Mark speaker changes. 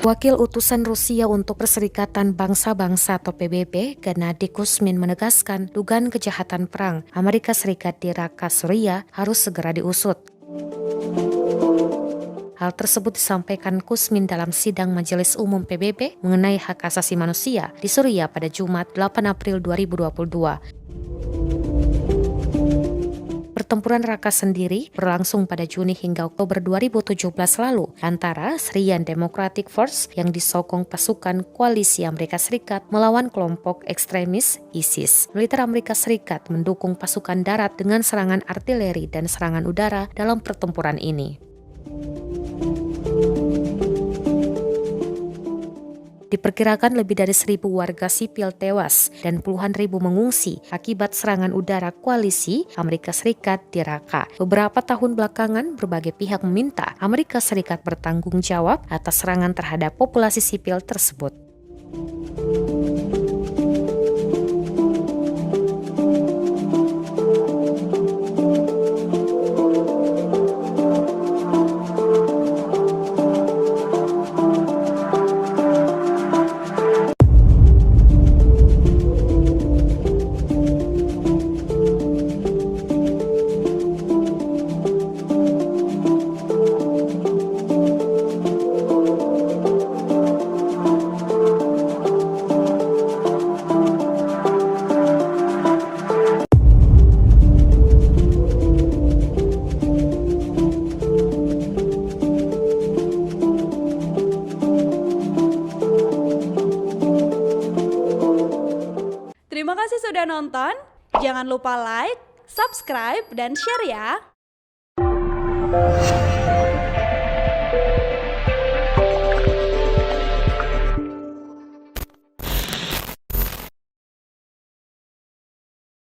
Speaker 1: Wakil utusan Rusia untuk Perserikatan Bangsa-Bangsa atau PBB, Gennady Kuzmin menegaskan dugaan kejahatan perang Amerika Serikat di Raqqa, Suriah harus segera diusut. Hal tersebut disampaikan Kuzmin dalam sidang Majelis Umum PBB mengenai hak asasi manusia di Suriah pada Jumat 8 April 2022. Pertempuran Raqqa sendiri berlangsung pada Juni hingga Oktober 2017 lalu antara Syrian Democratic Force yang disokong pasukan koalisi Amerika Serikat melawan kelompok ekstremis ISIS. Militer Amerika Serikat mendukung pasukan darat dengan serangan artileri dan serangan udara dalam pertempuran ini. Diperkirakan lebih dari 1.000 warga sipil tewas dan puluhan ribu mengungsi akibat serangan udara koalisi Amerika Serikat di Raqqa. Beberapa tahun belakangan, berbagai pihak meminta Amerika Serikat bertanggung jawab atas serangan terhadap populasi sipil tersebut.
Speaker 2: Terima kasih sudah nonton. Jangan lupa like, subscribe, dan share ya.